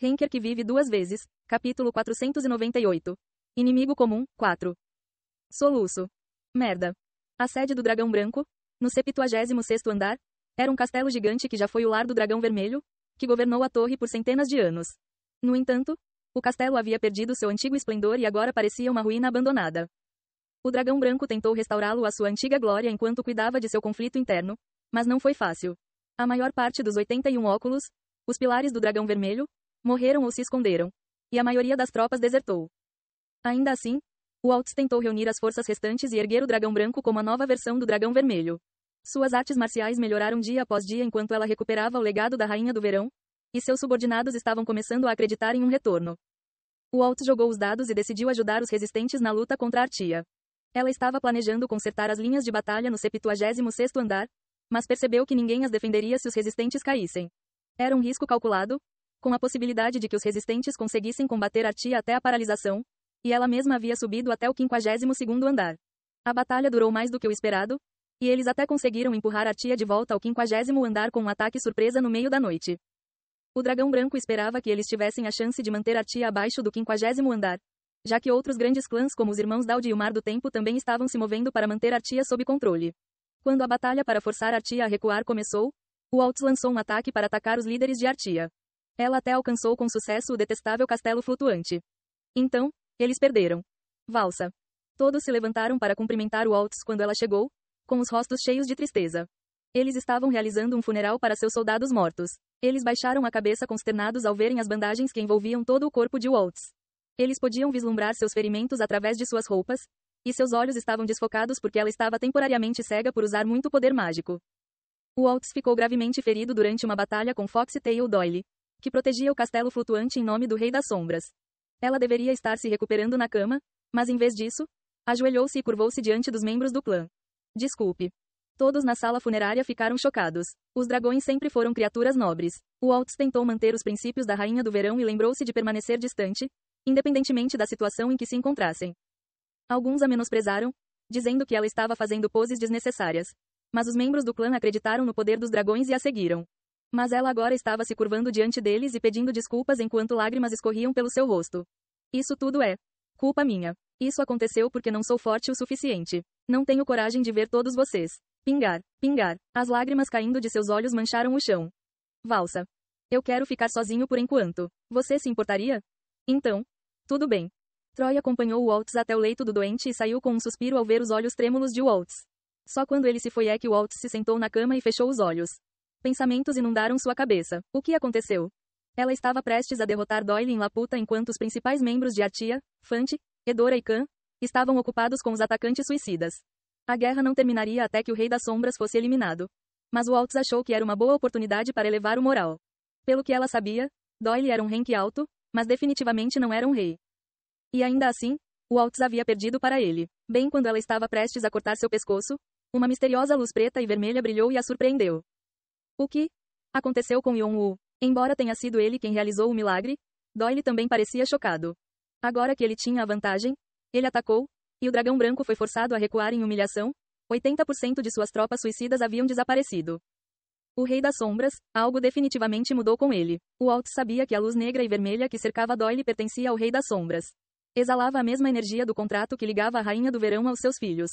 Henker que vive duas vezes. Capítulo 498. Inimigo comum, 4. Soluço. Merda. A sede do Dragão Branco, no 76º andar, era um castelo gigante que já foi o lar do Dragão Vermelho, que governou a torre por centenas de anos. No entanto, o castelo havia perdido seu antigo esplendor e agora parecia uma ruína abandonada. O Dragão Branco tentou restaurá-lo à sua antiga glória enquanto cuidava de seu conflito interno, mas não foi fácil. A maior parte dos 81 óculos, os pilares do Dragão Vermelho, morreram ou se esconderam, e a maioria das tropas desertou. Ainda assim, o Waltz tentou reunir as forças restantes e erguer o Dragão Branco como a nova versão do Dragão Vermelho. Suas artes marciais melhoraram dia após dia enquanto ela recuperava o legado da Rainha do Verão, e seus subordinados estavam começando a acreditar em um retorno. O Waltz jogou os dados e decidiu ajudar os resistentes na luta contra a Artia. Ela estava planejando consertar as linhas de batalha no 76º andar, mas percebeu que ninguém as defenderia se os resistentes caíssem. Era um risco calculado, com a possibilidade de que os resistentes conseguissem combater Artia até a paralisação, e ela mesma havia subido até o 52º andar. A batalha durou mais do que o esperado, e eles até conseguiram empurrar Artia de volta ao 50º andar com um ataque surpresa no meio da noite. O Dragão Branco esperava que eles tivessem a chance de manter Artia abaixo do 50º andar, já que outros grandes clãs como os irmãos Daud e o Mar do Tempo também estavam se movendo para manter Artia sob controle. Quando a batalha para forçar Artia a recuar começou, o Waltz lançou um ataque para atacar os líderes de Artia. Ela até alcançou com sucesso o detestável castelo flutuante. Então, eles perderam. Valsa. Todos se levantaram para cumprimentar o Waltz quando ela chegou, com os rostos cheios de tristeza. Eles estavam realizando um funeral para seus soldados mortos. Eles baixaram a cabeça consternados ao verem as bandagens que envolviam todo o corpo de Waltz. Eles podiam vislumbrar seus ferimentos através de suas roupas, e seus olhos estavam desfocados porque ela estava temporariamente cega por usar muito poder mágico. O Waltz ficou gravemente ferido durante uma batalha com Foxtail Doyle, que protegia o castelo flutuante em nome do Rei das Sombras. Ela deveria estar se recuperando na cama, mas em vez disso, ajoelhou-se e curvou-se diante dos membros do clã. Desculpe. Todos na sala funerária ficaram chocados. Os dragões sempre foram criaturas nobres. O Waltz tentou manter os princípios da Rainha do Verão e lembrou-se de permanecer distante, independentemente da situação em que se encontrassem. Alguns a menosprezaram, dizendo que ela estava fazendo poses desnecessárias. Mas os membros do clã acreditaram no poder dos dragões e a seguiram. Mas ela agora estava se curvando diante deles e pedindo desculpas enquanto lágrimas escorriam pelo seu rosto. Isso tudo é culpa minha. Isso aconteceu porque não sou forte o suficiente. Não tenho coragem de ver todos vocês pingar, pingar. As lágrimas caindo de seus olhos mancharam o chão. Valsa. Eu quero ficar sozinho por enquanto. Você se importaria? Então, tudo bem. Troy acompanhou o Waltz até o leito do doente e saiu com um suspiro ao ver os olhos trêmulos de Waltz. Só quando ele se foi é que Waltz se sentou na cama e fechou os olhos. Pensamentos inundaram sua cabeça. O que aconteceu? Ela estava prestes a derrotar Doyle em Laputa enquanto os principais membros de Artia, Fante, Edora e Khan, estavam ocupados com os atacantes suicidas. A guerra não terminaria até que o Rei das Sombras fosse eliminado. Mas Waltz achou que era uma boa oportunidade para elevar o moral. Pelo que ela sabia, Doyle era um rank alto, mas definitivamente não era um rei. E ainda assim, Waltz havia perdido para ele. Bem quando ela estava prestes a cortar seu pescoço, uma misteriosa luz preta e vermelha brilhou e a surpreendeu. O que aconteceu com Yong-woo? Embora tenha sido ele quem realizou o milagre, Doyle também parecia chocado. Agora que ele tinha a vantagem, ele atacou, e o Dragão Branco foi forçado a recuar em humilhação. 80% de suas tropas suicidas haviam desaparecido. O Rei das Sombras, algo definitivamente mudou com ele. O Waltz sabia que a luz negra e vermelha que cercava Doyle pertencia ao Rei das Sombras. Exalava a mesma energia do contrato que ligava a Rainha do Verão aos seus filhos.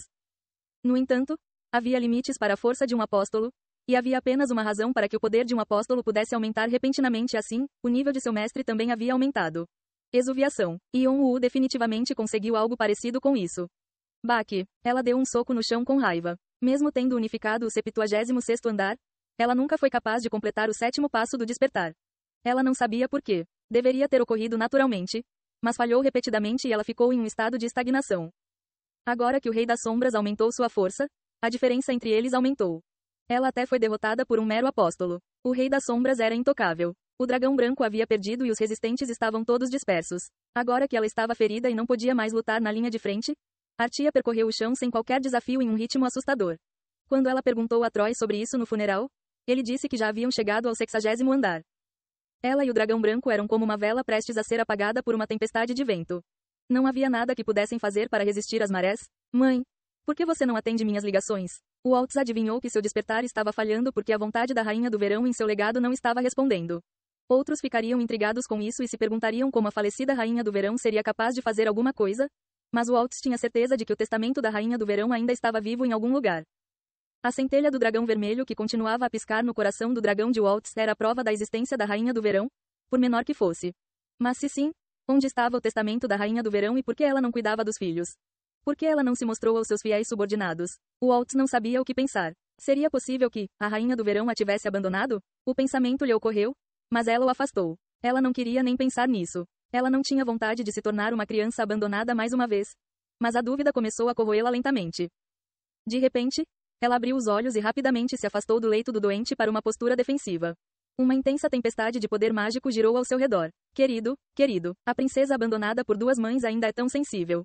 No entanto, havia limites para a força de um apóstolo, e havia apenas uma razão para que o poder de um apóstolo pudesse aumentar repentinamente assim, o nível de seu mestre também havia aumentado. Exuviação. Yong-woo definitivamente conseguiu algo parecido com isso. Baque. Ela deu um soco no chão com raiva. Mesmo tendo unificado o 76º andar, ela nunca foi capaz de completar o 7º passo do despertar. Ela não sabia por quê. Deveria ter ocorrido naturalmente, mas falhou repetidamente e ela ficou em um estado de estagnação. Agora que o Rei das Sombras aumentou sua força, a diferença entre eles aumentou. Ela até foi derrotada por um mero apóstolo. O Rei das Sombras era intocável. O Dragão Branco havia perdido e os resistentes estavam todos dispersos. Agora que ela estava ferida e não podia mais lutar na linha de frente, Artia percorreu o chão sem qualquer desafio em um ritmo assustador. Quando ela perguntou a Troy sobre isso no funeral, ele disse que já haviam chegado ao 60º andar. Ela e o Dragão Branco eram como uma vela prestes a ser apagada por uma tempestade de vento. Não havia nada que pudessem fazer para resistir às marés. Mãe, por que você não atende minhas ligações? O Waltz adivinhou que seu despertar estava falhando porque a vontade da Rainha do Verão em seu legado não estava respondendo. Outros ficariam intrigados com isso e se perguntariam como a falecida Rainha do Verão seria capaz de fazer alguma coisa, mas Waltz tinha certeza de que o testamento da Rainha do Verão ainda estava vivo em algum lugar. A centelha do dragão vermelho que continuava a piscar no coração do dragão de Waltz era a prova da existência da Rainha do Verão, por menor que fosse. Mas se sim, onde estava o testamento da Rainha do Verão e por que ela não cuidava dos filhos? Por que ela não se mostrou aos seus fiéis subordinados? Waltz não sabia o que pensar. Seria possível que a Rainha do Verão a tivesse abandonado? O pensamento lhe ocorreu, mas ela o afastou. Ela não queria nem pensar nisso. Ela não tinha vontade de se tornar uma criança abandonada mais uma vez. Mas a dúvida começou a corroê-la lentamente. De repente, ela abriu os olhos e rapidamente se afastou do leito do doente para uma postura defensiva. Uma intensa tempestade de poder mágico girou ao seu redor. Querido, querido, a princesa abandonada por duas mães ainda é tão sensível.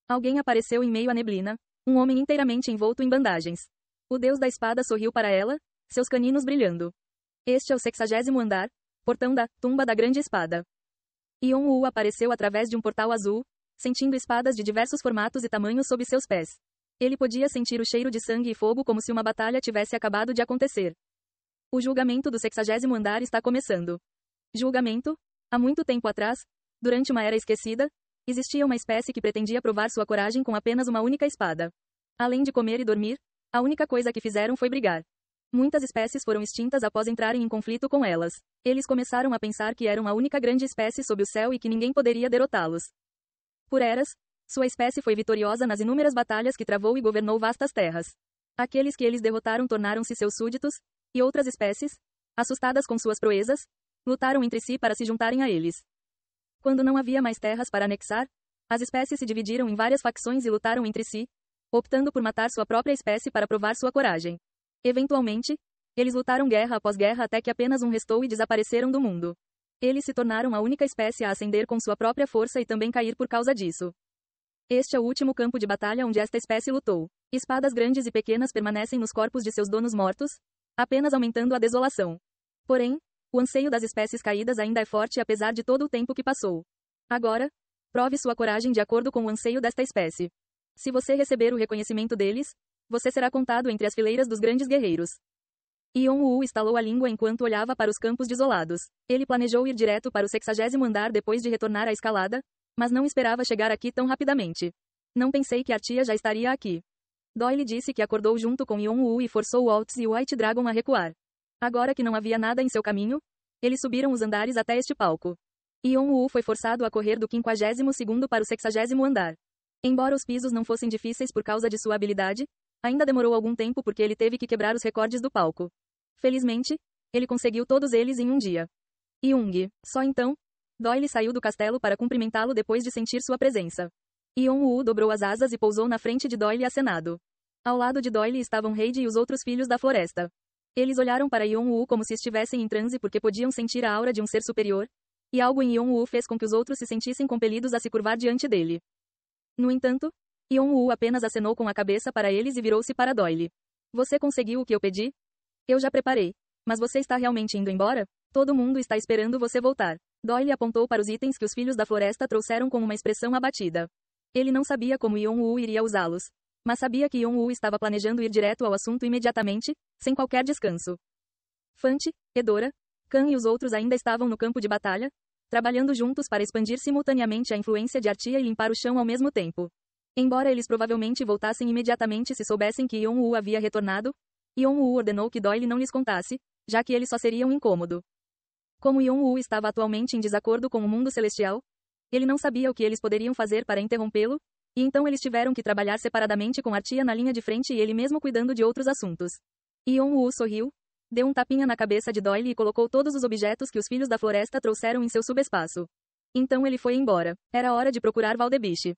Alguém apareceu em meio à neblina, um homem inteiramente envolto em bandagens. O deus da espada sorriu para ela, seus caninos brilhando. Este é o 60º andar, portão da tumba da grande espada. Yon-Woo apareceu através de um portal azul, sentindo espadas de diversos formatos e tamanhos sob seus pés. Ele podia sentir o cheiro de sangue e fogo como se uma batalha tivesse acabado de acontecer. O julgamento do 60º andar está começando. Julgamento? Há muito tempo atrás, durante uma era esquecida, existia uma espécie que pretendia provar sua coragem com apenas uma única espada. Além de comer e dormir, a única coisa que fizeram foi brigar. Muitas espécies foram extintas após entrarem em conflito com elas. Eles começaram a pensar que eram a única grande espécie sob o céu e que ninguém poderia derrotá-los. Por eras, sua espécie foi vitoriosa nas inúmeras batalhas que travou e governou vastas terras. Aqueles que eles derrotaram tornaram-se seus súditos, e outras espécies, assustadas com suas proezas, lutaram entre si para se juntarem a eles. Quando não havia mais terras para anexar, as espécies se dividiram em várias facções e lutaram entre si, optando por matar sua própria espécie para provar sua coragem. Eventualmente, eles lutaram guerra após guerra até que apenas um restou e desapareceram do mundo. Eles se tornaram a única espécie a ascender com sua própria força e também cair por causa disso. Este é o último campo de batalha onde esta espécie lutou. Espadas grandes e pequenas permanecem nos corpos de seus donos mortos, apenas aumentando a desolação. Porém, o anseio das espécies caídas ainda é forte apesar de todo o tempo que passou. Agora, prove sua coragem de acordo com o anseio desta espécie. Se você receber o reconhecimento deles, você será contado entre as fileiras dos grandes guerreiros. Yon-Woo estalou a língua enquanto olhava para os campos desolados. Ele planejou ir direto para o 60º andar depois de retornar à escalada, mas não esperava chegar aqui tão rapidamente. Não pensei que a tia já estaria aqui. Doyle disse que acordou junto com Yon-Woo e forçou Waltz e White Dragon a recuar. Agora que não havia nada em seu caminho, eles subiram os andares até este palco. Yon-Woo foi forçado a correr do 52º para o 60º andar. Embora os pisos não fossem difíceis por causa de sua habilidade, ainda demorou algum tempo porque ele teve que quebrar os recordes do palco. Felizmente, ele conseguiu todos eles em um dia. Young. Só então, Doyle saiu do castelo para cumprimentá-lo depois de sentir sua presença. Yon-Woo dobrou as asas e pousou na frente de Doyle acenado. Ao lado de Doyle estavam Heidi e os outros filhos da floresta. Eles olharam para Yon-Woo como se estivessem em transe porque podiam sentir a aura de um ser superior, e algo em Yon-Woo fez com que os outros se sentissem compelidos a se curvar diante dele. No entanto, Yon-Woo apenas acenou com a cabeça para eles e virou-se para Doyle. Você conseguiu o que eu pedi? Eu já preparei. Mas você está realmente indo embora? Todo mundo está esperando você voltar. Doyle apontou para os itens que os filhos da floresta trouxeram com uma expressão abatida. Ele não sabia como Yon-Woo iria usá-los, mas sabia que Yon-Woo estava planejando ir direto ao assunto imediatamente, sem qualquer descanso. Fante, Edora, Khan e os outros ainda estavam no campo de batalha, trabalhando juntos para expandir simultaneamente a influência de Artia e limpar o chão ao mesmo tempo. Embora eles provavelmente voltassem imediatamente se soubessem que Yon-Woo havia retornado, Yon-Woo ordenou que Doyle não lhes contasse, já que ele só seria um incômodo. Como Yon-Woo estava atualmente em desacordo com o mundo celestial, ele não sabia o que eles poderiam fazer para interrompê-lo, e então eles tiveram que trabalhar separadamente com Artia na linha de frente e ele mesmo cuidando de outros assuntos. Yon-Woo sorriu, deu um tapinha na cabeça de Doyle e colocou todos os objetos que os filhos da floresta trouxeram em seu subespaço. Então ele foi embora. Era hora de procurar Valdebiche.